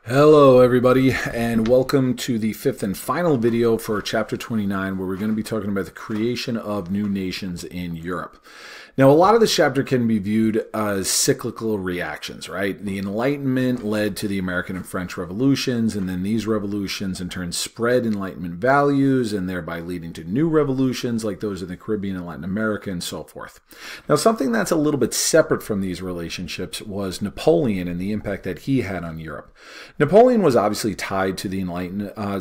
Hello everybody, and welcome to the fifth and final video for chapter 29, where we're going to be talking about the creation of new nations in Europe. Now, a lot of this chapter can be viewed as cyclical reactions, right? The Enlightenment led to the American and French revolutions, and then these revolutions in turn spread Enlightenment values, and thereby leading to new revolutions like those in the Caribbean and Latin America and so forth. Now, something that's a little bit separate from these relationships was Napoleon and the impact that he had on Europe. Napoleon was obviously tied to the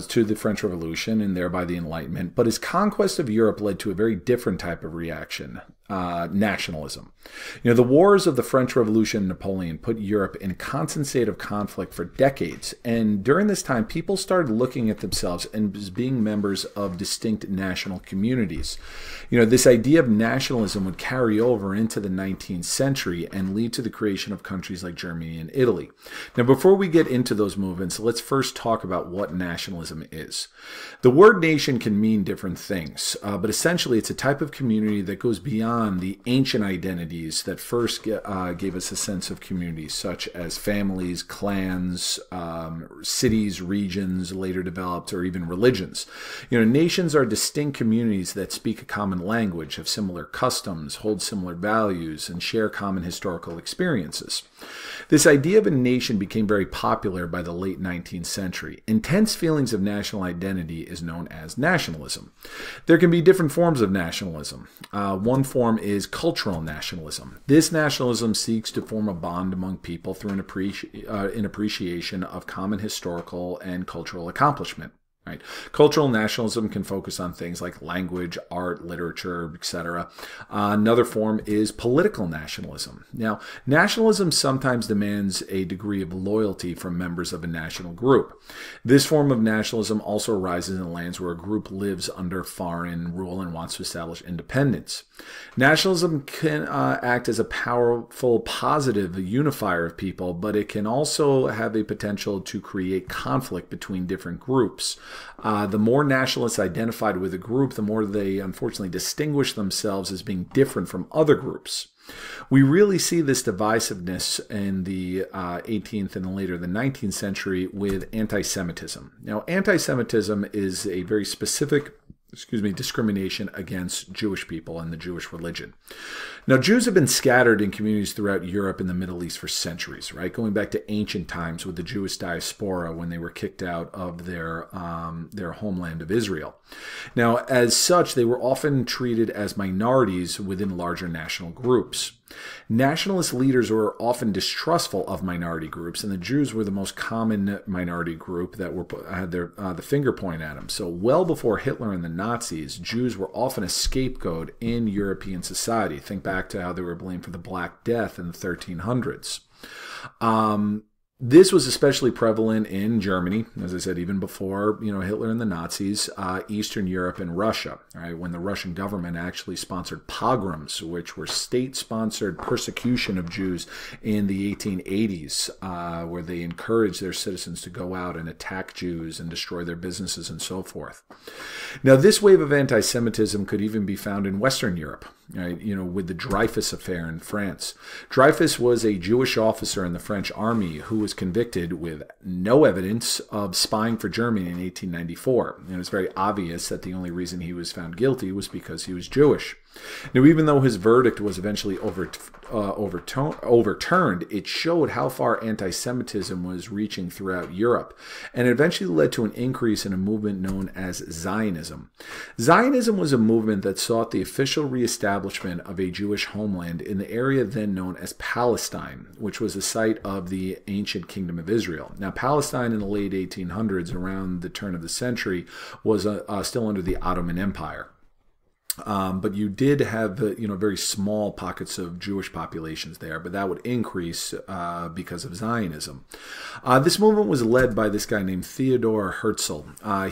to the French Revolution and thereby the Enlightenment, but his conquest of Europe led to a very different type of reaction. Nationalism. The wars of the French Revolution and Napoleon put Europe in a constant state of conflict for decades, and during this time, people started looking at themselves as being members of distinct national communities. This idea of nationalism would carry over into the 19th century and lead to the creation of countries like Germany and Italy. Now, before we get into those movements, let's first talk about what nationalism is. The word nation can mean different things, but essentially it's a type of community that goes beyond the ancient identities that first gave us a sense of communities, such as families, clans, cities, regions, later developed, or even religions. Nations are distinct communities that speak a common language, have similar customs, hold similar values, and share common historical experiences. This idea of a nation became very popular by the late 19th century. Intense feelings of national identity is known as nationalism. There can be different forms of nationalism. One form is cultural nationalism. This nationalism seeks to form a bond among people through an appreciation of common historical and cultural accomplishment. Right. Cultural nationalism can focus on things like language, art, literature, etc. Another form is political nationalism. Now, nationalism sometimes demands a degree of loyalty from members of a national group. This form of nationalism also arises in lands where a group lives under foreign rule and wants to establish independence. Nationalism can act as a powerful, positive unifier of people, but it can also have a potential to create conflict between different groups. The more nationalists identified with a group, the more they unfortunately distinguish themselves as being different from other groups. We really see this divisiveness in the 18th and later the 19th century with anti-Semitism. Now, anti-Semitism is a very specific discrimination against Jewish people and the Jewish religion. Now, Jews have been scattered in communities throughout Europe and the Middle East for centuries, right? Going back to ancient times with the Jewish diaspora when they were kicked out of their homeland of Israel. Now, as such, they were often treated as minorities within larger national groups. Nationalist leaders were often distrustful of minority groups, and the Jews were the most common minority group that had the finger pointed at them. So well before Hitler and the Nazis, Jews were often a scapegoat in European society. Think back to how they were blamed for the Black Death in the 1300s. This was especially prevalent in Germany, as I said, even before Hitler and the Nazis, Eastern Europe and Russia, right, when the Russian government actually sponsored pogroms, which were state-sponsored persecution of Jews in the 1880s, where they encouraged their citizens to go out and attack Jews and destroy their businesses and so forth. Now, this wave of anti-Semitism could even be found in Western Europe, right, with the Dreyfus affair in France. Dreyfus was a Jewish officer in the French army who was convicted with no evidence of spying for Germany in 1894. And it was very obvious that the only reason he was found guilty was because he was Jewish. Now, even though his verdict was eventually overturned, it showed how far anti-Semitism was reaching throughout Europe, and it eventually led to an increase in a movement known as Zionism. Zionism was a movement that sought the official reestablishment of a Jewish homeland in the area then known as Palestine, which was the site of the ancient Kingdom of Israel. Now, Palestine in the late 1800s, around the turn of the century, was still under the Ottoman Empire. But you did have very small pockets of Jewish populations there, but that would increase because of Zionism. This movement was led by this guy named Theodor Herzl.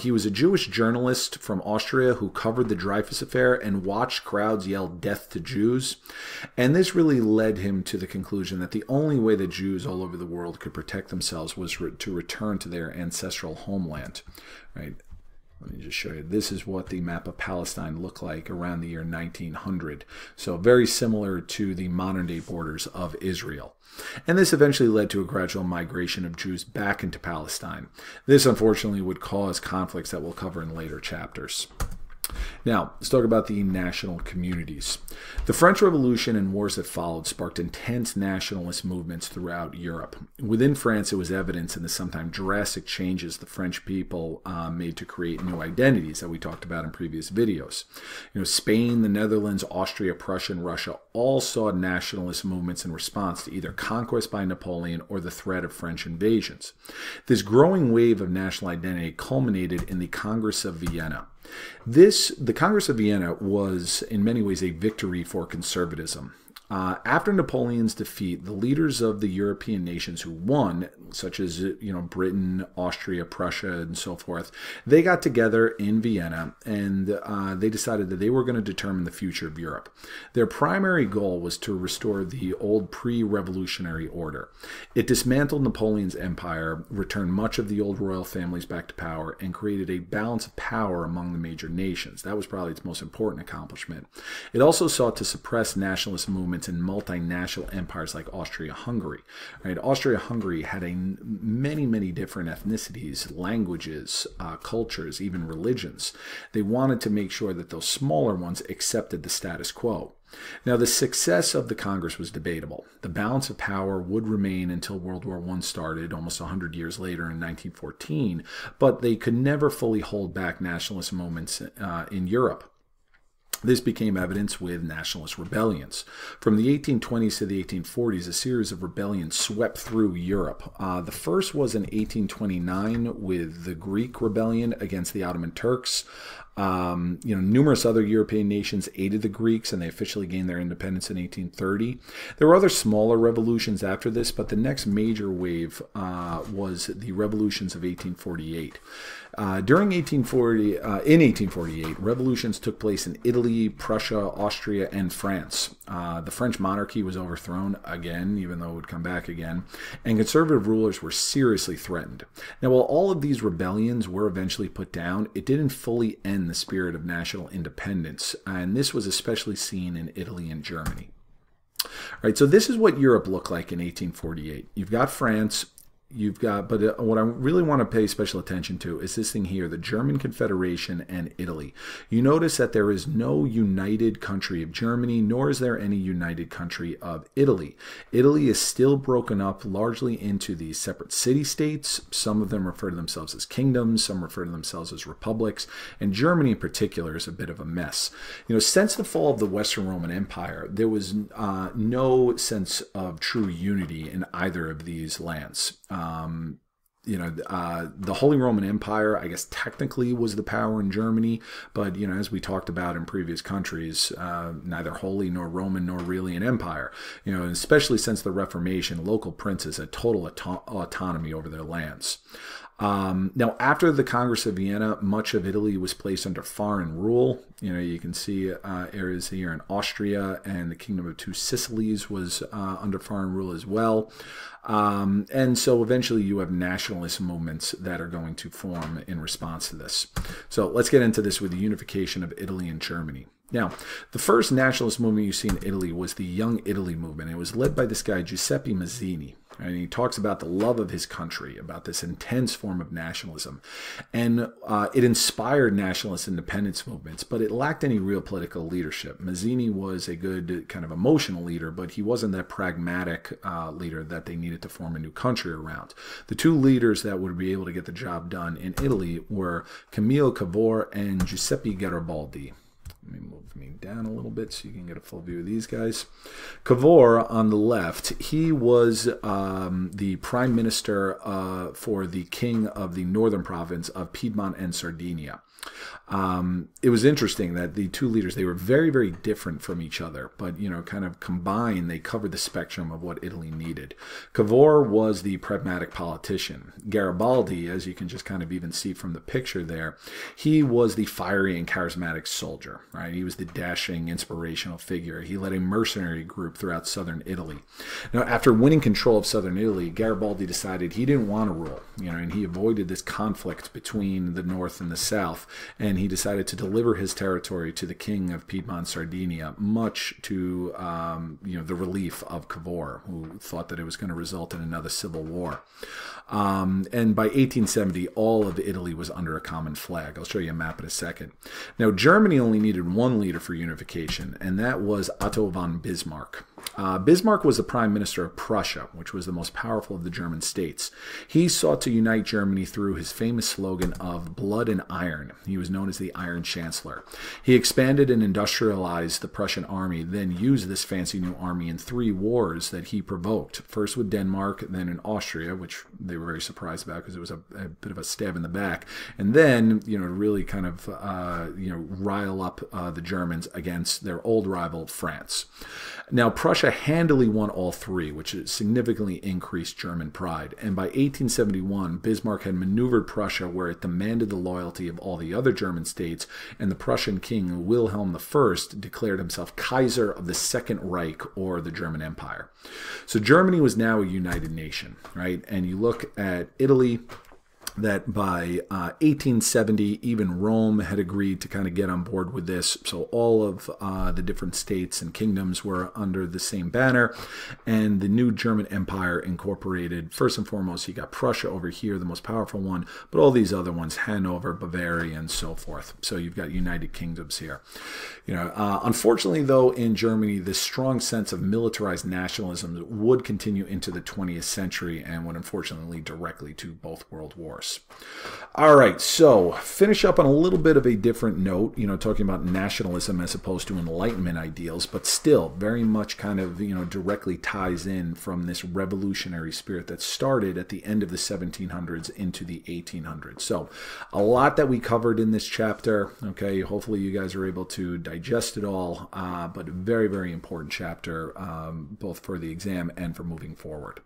He was a Jewish journalist from Austria who covered the Dreyfus affair and watched crowds yell "Death to Jews." And this really led him to the conclusion that the only way that Jews all over the world could protect themselves was to return to their ancestral homeland, right? Let me just show you. This is what the map of Palestine looked like around the year 1900. So very similar to the modern-day borders of Israel. And this eventually led to a gradual migration of Jews back into Palestine. This, unfortunately, would cause conflicts that we'll cover in later chapters. Now, let's talk about the national communities. The French Revolution and wars that followed sparked intense nationalist movements throughout Europe. Within France, it was evident in the sometimes drastic changes the French people made to create new identities that we talked about in previous videos. Spain, the Netherlands, Austria, Prussia, and Russia all saw nationalist movements in response to either conquest by Napoleon or the threat of French invasions. This growing wave of national identity culminated in the Congress of Vienna. The Congress of Vienna was in many ways a victory for conservatism. After Napoleon's defeat, the leaders of the European nations who won, such as Britain, Austria, Prussia, and so forth, they got together in Vienna and they decided that they were going to determine the future of Europe. Their primary goal was to restore the old pre-revolutionary order. It dismantled Napoleon's empire, returned much of the old royal families back to power, and created a balance of power among the major nations. That was probably its most important accomplishment. It also sought to suppress nationalist movements in multinational empires like Austria-Hungary. Right? Austria-Hungary had many different ethnicities, languages, cultures, even religions. They wanted to make sure that those smaller ones accepted the status quo. Now, the success of the Congress was debatable. The balance of power would remain until World War I started, almost 100 years later in 1914, but they could never fully hold back nationalist movements in Europe. This became evidence with nationalist rebellions. From the 1820s to the 1840s, a series of rebellions swept through Europe. The first was in 1829 with the Greek rebellion against the Ottoman Turks. Numerous other European nations aided the Greeks, and they officially gained their independence in 1830. There were other smaller revolutions after this, but the next major wave was the revolutions of 1848. In 1848, revolutions took place in Italy, Prussia, Austria, and France. The French monarchy was overthrown again, even though it would come back again, and conservative rulers were seriously threatened. Now, while all of these rebellions were eventually put down, it didn't fully end the spirit of national independence, and this was especially seen in Italy and Germany. All right, so this is what Europe looked like in 1848. You've got France. But what I really want to pay special attention to is this thing here, the German Confederation and Italy. You notice that there is no united country of Germany, nor is there any united country of Italy. Italy is still broken up largely into these separate city-states. Some of them refer to themselves as kingdoms, some refer to themselves as republics, and Germany in particular is a bit of a mess. Since the fall of the Western Roman Empire, there was no sense of true unity in either of these lands. The Holy Roman Empire, I guess technically was the power in Germany, but as we talked about in previous countries, neither holy nor Roman nor really an empire. Especially since the Reformation, local princes had total autonomy over their lands. Now, after the Congress of Vienna, much of Italy was placed under foreign rule. You can see areas here in Austria, and the Kingdom of Two Sicilies was under foreign rule as well. And so eventually you have nationalist movements that are going to form in response to this. So let's get into this with the unification of Italy and Germany. Now, the first nationalist movement you see in Italy was the Young Italy movement. It was led by this guy, Giuseppe Mazzini. And he talks about the love of his country, about this intense form of nationalism. And it inspired nationalist independence movements, but it lacked any real political leadership. Mazzini was a good kind of emotional leader, but he wasn't that pragmatic leader that they needed to form a new country around. The two leaders that would be able to get the job done in Italy were Camillo Cavour and Giuseppe Garibaldi. Let me move me down a little bit so you can get a full view of these guys. Cavour on the left, he was the prime minister for the king of the northern province of Piedmont and Sardinia. It was interesting that the two leaders, they were very different from each other, but kind of combined, they covered the spectrum of what Italy needed. Cavour was the pragmatic politician. Garibaldi, as you can just kind of even see from the picture there, he was the fiery and charismatic soldier. right? He was the dashing, inspirational figure. He led a mercenary group throughout southern Italy. Now, after winning control of southern Italy, Garibaldi decided he didn't want to rule, and he avoided this conflict between the north and the south, and he decided to deliver his territory to the king of Piedmont, Sardinia, much to the relief of Cavour, who thought that it was going to result in another civil war. And by 1870, all of Italy was under a common flag. I'll show you a map in a second. Now, Germany only needed one leader for unification, and that was Otto von Bismarck. Bismarck was the prime minister of Prussia, which was the most powerful of the German states. He sought to unite Germany through his famous slogan of blood and iron. He was known as the Iron Chancellor. He expanded and industrialized the Prussian army, then used this fancy new army in 3 wars that he provoked. First with Denmark, then in Austria, which they were very surprised about because it was a bit of a stab in the back. And then, really kind of, rile up the Germans against their old rival, France. Now, Prussia handily won all 3, which significantly increased German pride. And by 1871, Bismarck had maneuvered Prussia where it demanded the loyalty of all the other German states, and the Prussian king, Wilhelm I, declared himself Kaiser of the Second Reich, or the German Empire. So Germany was now a united nation, right? And you look at Italy, that by 1870, even Rome had agreed to kind of get on board with this. So all of the different states and kingdoms were under the same banner. And the new German Empire incorporated, first and foremost, you got Prussia over here, the most powerful one, but all these other ones, Hanover, Bavaria, and so forth. So you've got United Kingdoms here. Unfortunately, though, in Germany, this strong sense of militarized nationalism would continue into the 20th century and would unfortunately lead directly to both world wars. All right, so finish up on a little bit of a different note, talking about nationalism as opposed to Enlightenment ideals, but still very much kind of, directly ties in from this revolutionary spirit that started at the end of the 1700s into the 1800s. So a lot that we covered in this chapter, okay, hopefully you guys are able to digest it all, but a very, very important chapter, both for the exam and for moving forward.